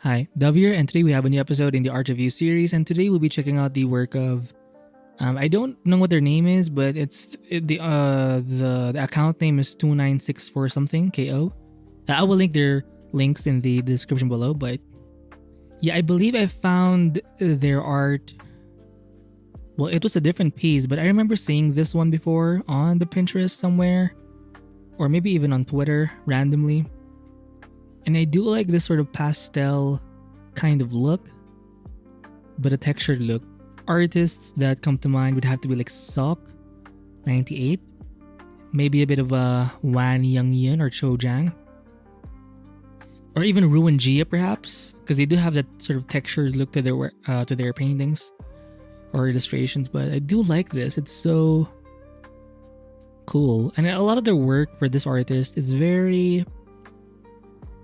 Hi, Dove here, and today we have a new episode in the Art Review series, and today we'll be checking out the work of I don't know what their name is, but the account name is 2964 something KO. I will link their links in the description below, but yeah, I believe I found their art. Well, it was a different piece, but I remember seeing this one before on the Pinterest somewhere, or maybe even on Twitter randomly. And I do like this sort of pastel kind of look, but a textured look. Artists that come to mind would have to be like Sok, 98, maybe a bit of a Wan Young-yun or Cho Jang, or even Ruin Jia perhaps, because they do have that sort of textured look to their paintings or illustrations. But I do like this; it's so cool, and a lot of their work for this artist is very.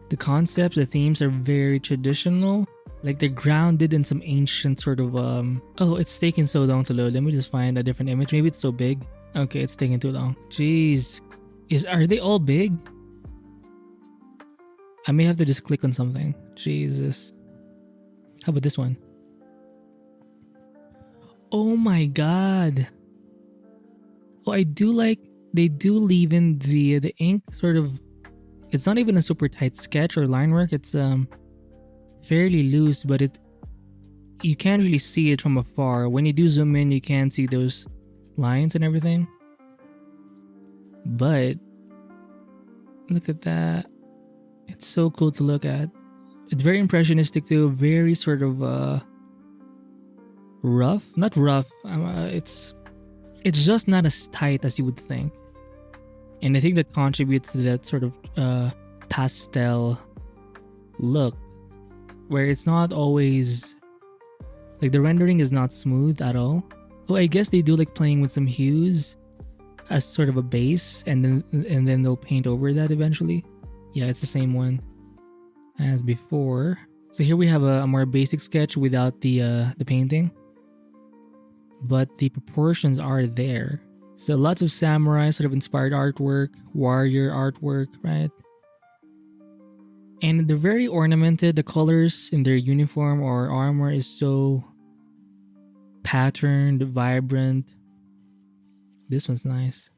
The concepts, the themes are very traditional. Like they're grounded in some ancient sort of oh, it's taking so long to load. Let me just find a different image. Maybe it's so big. Okay, it's taking too long. Jeez. Are they all big? I may have to just click on something. Jesus. How about this one? Oh my god. Oh, I do like they do leave in the ink sort of. It's not even a super tight sketch or line work. It's fairly loose, but you can't really see it from afar. When you do zoom in, you can see those lines and everything. But look at that. It's so cool to look at. It's very impressionistic too. Very sort of rough. Not rough. It's just not as tight as you would think. And I think that contributes to that sort of pastel look, where it's not always like the rendering is not smooth at all. Oh, I guess they do like playing with some hues as sort of a base, and then they'll paint over that eventually. Yeah, it's the same one as before. So here we have a more basic sketch without the painting, but the proportions are there. So lots of samurai sort of inspired artwork, warrior artwork, right? And they're very ornamented. The colors in their uniform or armor is so patterned, vibrant. This one's nice.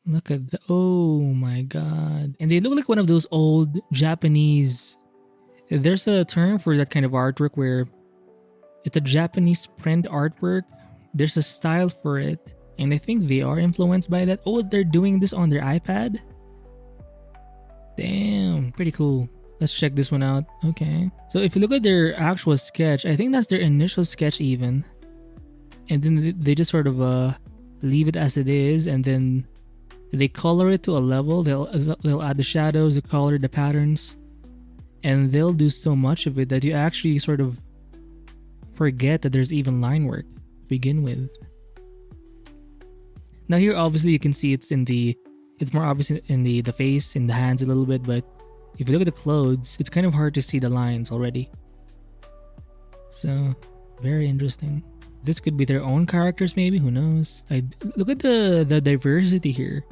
Look at oh my god. And they look like one of those old Japanese. There's a term for that kind of artwork where it's a Japanese print artwork. There's a style for it. And I think they are influenced by that. Oh, they're doing this on their iPad? Damn, pretty cool. Let's check this one out. Okay. So if you look at their actual sketch, I think that's their initial sketch even. And then they just sort of leave it as it is, and then they color it to a level. They'll add the shadows, the color, the patterns. And they'll do so much of it that you actually sort of forget that there's even line work to begin with. Now here obviously you can see it's more obvious in the face, in the hands a little bit, but if you look at the clothes, it's kind of hard to see the lines already. So, very interesting. This could be their own characters maybe, who knows. Look at the diversity here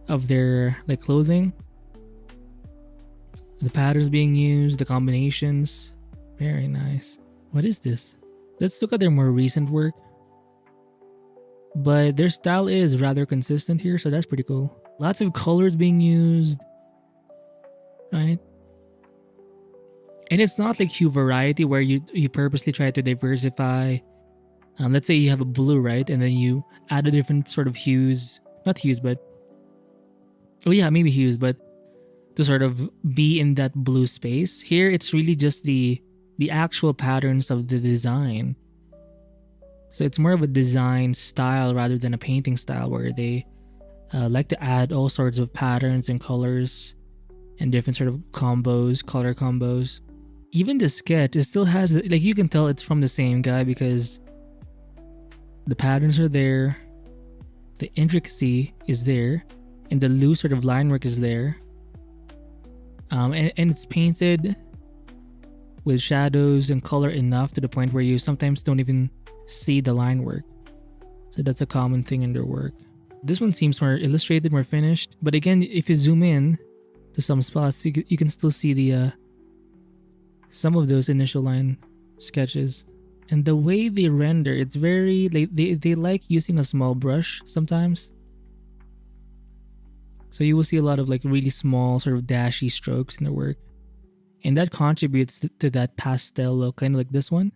of their like clothing. The patterns being used, the combinations. Very nice. What is this? Let's look at their more recent work. But their style is rather consistent here, so that's pretty cool. Lots of colors being used, right? And it's not like hue variety where you purposely try to diversify. Let's say you have a blue, right? And then you add a different sort of hues. Not hues, but... Oh yeah, maybe hues, but to sort of be in that blue space. Here, it's really just the actual patterns of the design. So it's more of a design style rather than a painting style where they like to add all sorts of patterns and colors and different sort of combos, color combos. Even the sketch, it still has, like you can tell it's from the same guy because the patterns are there, the intricacy is there, and the loose sort of line work is there. And it's painted with shadows and color enough to the point where you sometimes don't even see the line work. So that's a common thing in their work. This one seems more illustrated, more finished. But again, if you zoom in to some spots, you can still see some of those initial line sketches. And the way they render, it's very, they like using a small brush sometimes. So you will see a lot of like really small sort of dashy strokes in their work. And that contributes to that pastel look, kind of like this one.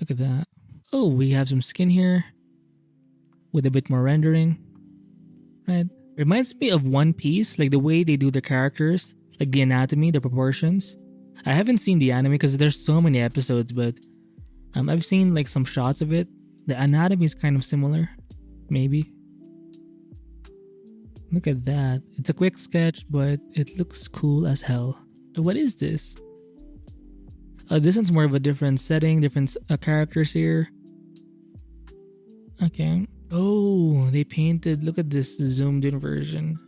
Look at that. Oh, we have some skin here with a bit more rendering. Right? Reminds me of One Piece, like the way they do the characters, like the anatomy, the proportions. I haven't seen the anime because there's so many episodes, but I've seen like some shots of it. The anatomy is kind of similar, maybe. Look at that. It's a quick sketch, but it looks cool as hell. What is this? This one's more of a different setting, different characters here. Okay. Oh, they painted. Look at this zoomed in version.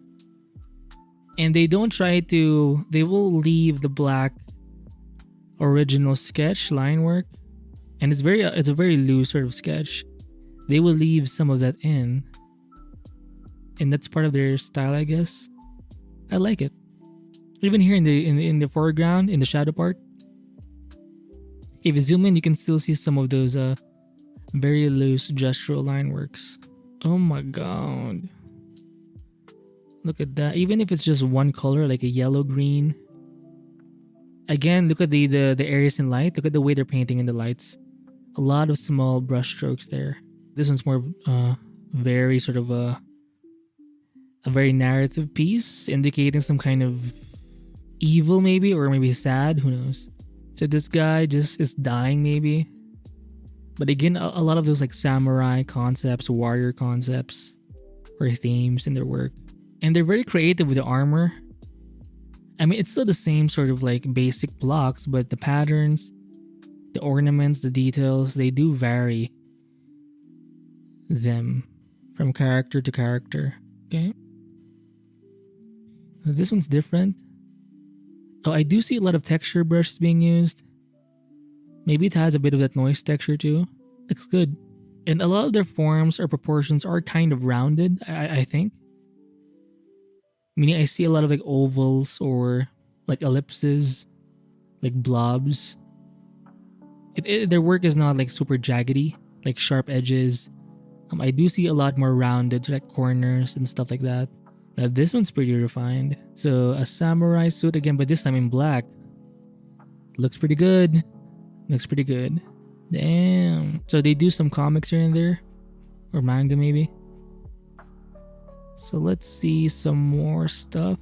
And they don't try to. They will leave the black original sketch line work, and it's a very loose sort of sketch. They will leave some of that in, and that's part of their style, I guess. I like it. Even here in the foreground, in the shadow part, if you zoom in, you can still see some of those very loose gestural line works. Oh my god. Look at that. Even if it's just one color, like a yellow green. Again, look at the areas in light. Look at the way they're painting in the lights. A lot of small brush strokes there. This one's more very sort of a very narrative piece, indicating some kind of evil maybe, or maybe sad, who knows. So this guy just is dying maybe. But again, a lot of those like samurai concepts, warrior concepts, or themes in their work. And they're very creative with the armor. I mean, it's still the same sort of like basic blocks, but the patterns, the ornaments, the details, they do vary them from character to character. Okay. This one's different. Oh, I do see a lot of texture brushes being used. Maybe it has a bit of that noise texture too. Looks good. And a lot of their forms or proportions are kind of rounded, I think. Meaning I see a lot of like ovals or like ellipses, like blobs. Their work is not like super jaggedy, like sharp edges. I do see a lot more rounded, like corners and stuff like that. Now this one's pretty refined. So a samurai suit again, but this time in black. Looks pretty good. Looks pretty good. Damn. So they do some comics here and there. Or manga maybe. So let's see some more stuff.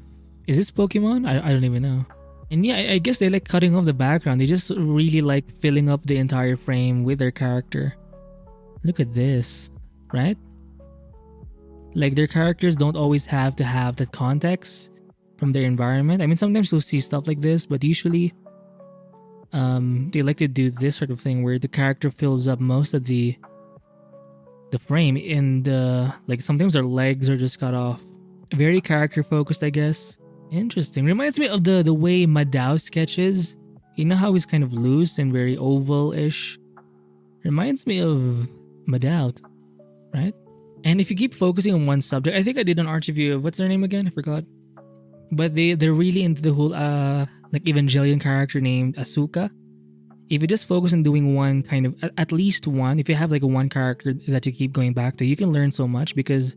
Is this Pokemon? I don't even know. And yeah, I guess they like cutting off the background. They just really like filling up the entire frame with their character. Look at this. Right? Like their characters don't always have to have that context from their environment. I mean, sometimes you'll see stuff like this, but usually they like to do this sort of thing where the character fills up most of the frame, and like sometimes their legs are just cut off. Very character focused, I guess. Interesting. Reminds me of the way Madao sketches. You know how he's kind of loose and very oval-ish? Reminds me of Madao, right? And if you keep focusing on one subject, I think I did an art review of, what's their name again? I forgot. But they're really into the whole like Evangelion character named Asuka. If you just focus on doing one kind of, at least one, if you have like a one character that you keep going back to, you can learn so much, because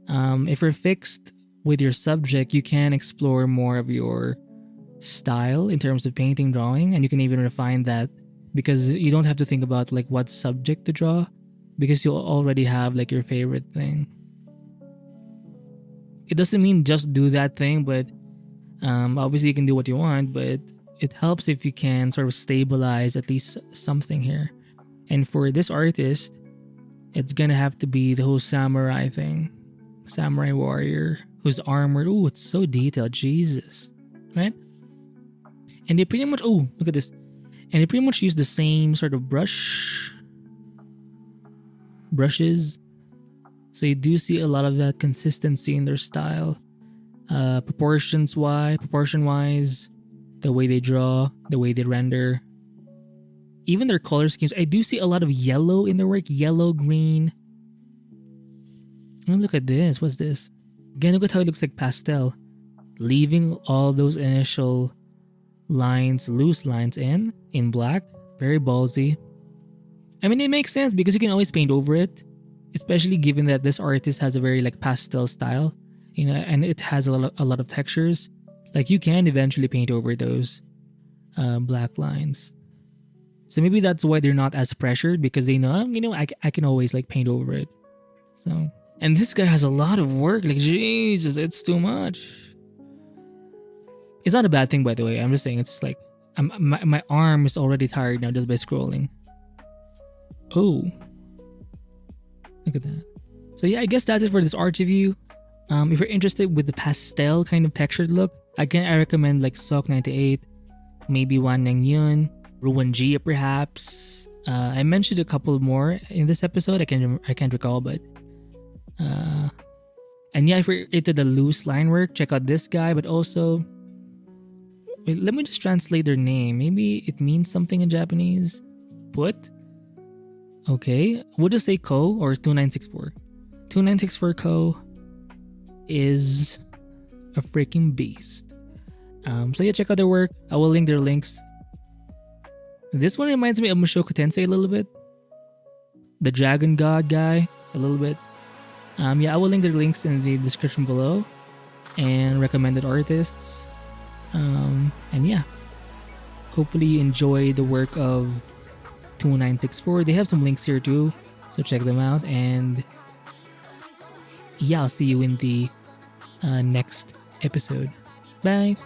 if you're fixed with your subject, you can explore more of your style in terms of painting, drawing, and you can even refine that, because you don't have to think about like what subject to draw, because you already have like your favorite thing. It doesn't mean just do that thing, but obviously you can do what you want, but it helps if you can sort of stabilize at least something here. And for this artist, it's gonna have to be the whole samurai thing. Samurai warrior who's armored. Oh, it's so detailed. Jesus. Right? And they pretty much, oh, look at this. And they pretty much use the same sort of brushes. So you do see a lot of that consistency in their style. Proportion-wise, the way they draw, the way they render. Even their color schemes. I do see a lot of yellow in their work. Yellow, green. Oh, look at this. What's this? Again, look at how it looks like pastel. Leaving all those initial lines, loose lines in black. Very ballsy. I mean, it makes sense because you can always paint over it, especially given that this artist has a very like pastel style, and it has a lot of textures. Like you can eventually paint over those black lines. So maybe that's why they're not as pressured, because they know, I can always like paint over it. So, and this guy has a lot of work. Like, Jesus, it's too much. It's not a bad thing, by the way. I'm just saying it's like my arm is already tired now just by scrolling. Oh, look at that. So yeah, I guess that's it for this art review. If you're interested with the pastel kind of textured look, again, I recommend like Sok 98, maybe Wan Neng Yun, Ruan G perhaps. I mentioned a couple more in this episode. I can't recall, but and yeah, if you're into the loose line work, check out this guy. But also, wait, let me just translate their name. Maybe it means something in Japanese. Put. Okay, we'll just say Ko or 2964. 2964 Ko is a freaking beast. So yeah, check out their work. I will link their links. This one reminds me of Mushoku Tensei a little bit. The Dragon God guy, a little bit. Yeah, I will link their links in the description below and recommended artists. And yeah, hopefully you enjoy the work of 2964. They have some links here too, so check them out. And yeah, I'll see you in the next episode. Bye.